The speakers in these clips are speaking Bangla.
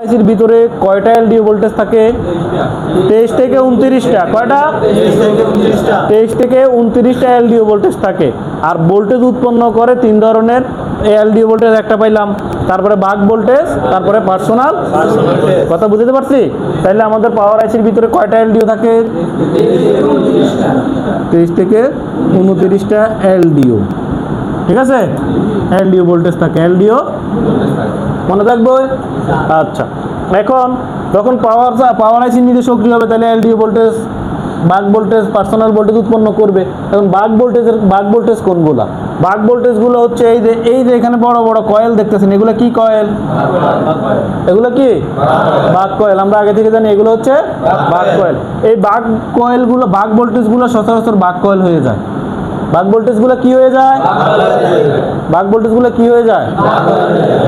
আইসির ভিতরে কয়টা এলডিও ভোল্টেজ থাকে? 23 থেকে 29টা। কয়টা? 23 থেকে 29টা এলডিও ভোল্টেজ থাকে। আর ভোল্টেজ উৎপন্ন করে তিন ধরনের। এলডিও ভোল্টেজ একটা পাইলাম, তারপরে বাক ভোল্টেজ, তারপরে পার্সোনাল। কথা বুঝতে পারছি? তাহলে আমাদের পাওয়ার আইসির ভিতরে কয়টা এলডিও থাকে? 23 থেকে 29টা এলডিও। ঠিক আছে, এলডিও ভোল্টেজ থাকে। এলডিও মনে থাকবে। আচ্ছা, এখন যখন পাওয়ার আইসি নিজে সক্রিয় হবে, তাহলে এলডিও ভোল্টেজ, বাক ভোল্টেজ, পার্সোনাল ভোল্টেজ উৎপন্ন করবে। এখন বাক ভোল্টেজ কোনগুলা? বাক ভোল্টেজগুলো হচ্ছে এই যে এখানে বড় বড় কয়েল দেখতেছেন, এগুলো কি কয়েল? এগুলো কি বাক কয়েল। আমরা আগে থেকে জানি এগুলো হচ্ছে বাক কয়েল। এই বাক কয়েলগুলো, বাক ভোল্টেজগুলো সচরাচর বাক কয়েল হয়ে যায়। বাক ভোল্টেজগুলো কি হয়ে যায়? বাক ভোল্টেজগুলো কি হয়ে যায়?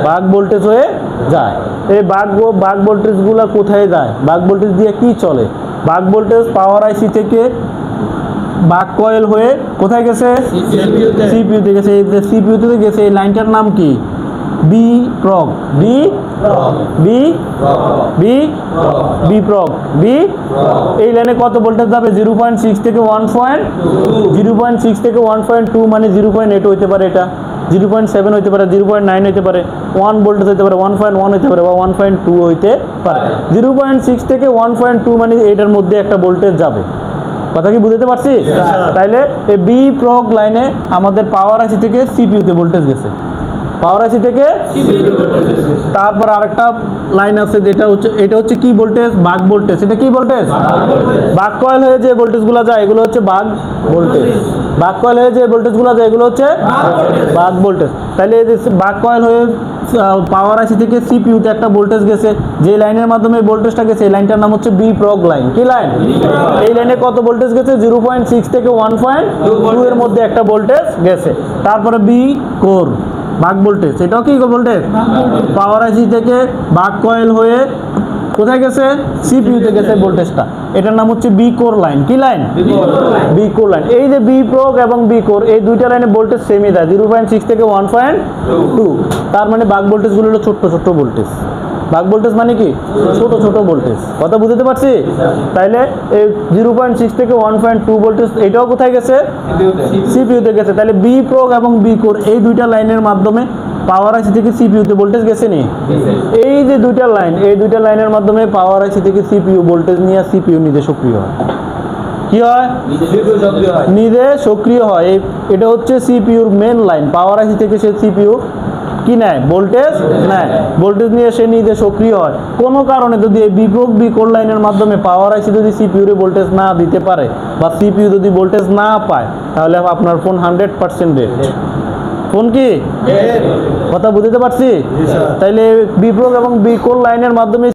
বাক ভোল্টেজ হয়ে যায়। এই বাক ভোল্টেজগুলো কোথায় যায়? বাক ভোল্টেজ দিয়ে কি চলে? বাক ভোল্টেজ পাওয়ার আইসি থেকে বাক কয়েল হয়ে কোথায় গেছে? সিপিইউতে গেছে। এই যে সিপিইউতে গেছে, এই লাইনটার নাম কি? বি প্রগ। এই লাইনে কত ভোল্টেজ যাবে? 0.6 থেকে 1.2 মানে 0.8 হইতে পারে, এটা 0.7 হইতে পারে, 0.9 হইতে পারে, 1 ভোল্টেজ হইতে পারে, 1.1 হইতে পারে, বা 1.2 হইতে পারে। 0.6 থেকে 1.2 মানে এটার মধ্যে একটা ভোল্টেজ যাবে। কথা কি বুঝতে পারছি? তাইলে এই বি প্রগ লাইনে আমাদের পাওয়ার আইসি থেকে সিপিইউতে ভোল্টেজ গেছে। পাওয়ার আইসি থেকে তারপর আরেকটা লাইন আছে, যেটা হচ্ছে, এটা হচ্ছে কি ভোল্টেজ? বাক ভোল্টেজ। এটা কি ভোল্টেজ? বাক কয়েল হয়ে যে ভোল্টেজগুলো যায় এগুলো হচ্ছে বাক ভোল্টেজ। বাক কয়েল হয়ে যে ভোল্টেজগুলো যায় এগুলো হচ্ছে বাক ভোল্টেজ। তাহলে এই যে বাক কয়েল হয়ে পাওয়ার আইসি থেকে সিপিইউতে একটা ভোল্টেজ গেছে, যে লাইনের মাধ্যমে ভোল্টেজটা গেছে এই লাইনটার নাম হচ্ছে বি প্রগ লাইন। কি লাইন? এই লাইনে কত ভোল্টেজ গেছে? 0.6 থেকে 1.2 এর মধ্যে একটা ভোল্টেজ গেছে। তারপরে বি কোর, বাক ভোল্টেজ। এটাও কি ভোল্টেজ? পাওয়ার আইসি থেকে বাক কয়েল হয়ে কোথায় গেছে? সিপিইউতে গেছে ভোল্টেজটা। এটার নাম হচ্ছে বি কোর লাইন। কি লাইন? B core line. এই যে বি প্রগ এবং বি কোর, এই দুইটা লাইনে ভোল্টেজ সেমই দেয়, 0.6 থেকে 1.2। তার মানে বাক ভোল্টেজগুলো হলো ছোট্ট ছোট্ট ভোল্টেজ। বাক ভোল্টেজ মানে কি? ছোট ছোট ভোল্টেজ। কথা বুঝতে পারছি? তাইলে এই 0.6 থেকে 1.2 ভোল্টেজ এটাও কোথায় গেছে? সিপিইউতে গেছে। তাহলে বি প্রগ এবং বি কোর এই দুইটা লাইনের মাধ্যমে পাওয়ার আইসি থেকে সিপিইউতে ভোল্টেজ গেছে নি? এই যে দুইটা লাইন, এই দুইটা লাইনের মাধ্যমে পাওয়ার আইসি থেকে সিপিইউ ভোল্টেজ নিয়ে সিপিইউ নিজে সক্রিয় হয়। কি হয়? নিজে সক্রিয় হয়। এটা হচ্ছে সিপিইউর মেন লাইন। পাওয়ার আইসি থেকে সে সিপিইউ কি নেয়? ভোল্টেজ নেয়। ভোল্টেজ নিয়ে সে নিজে সক্রিয় হয়। কোনো কারণে যদি এই বি প্রগ বি কোর লাইনের মাধ্যমে পাওয়ার আইসি যদি সিপিইউরে ভোল্টেজ না দিতে পারে, বা সিপিইউ যদি ভোল্টেজ না পায়, তাহলে আপনার ফোন 100% ডেড। ফোন কি? কথা বুঝতে পারছি? তাইলে বি প্রগ এবং বি কোর লাইনের মাধ্যমে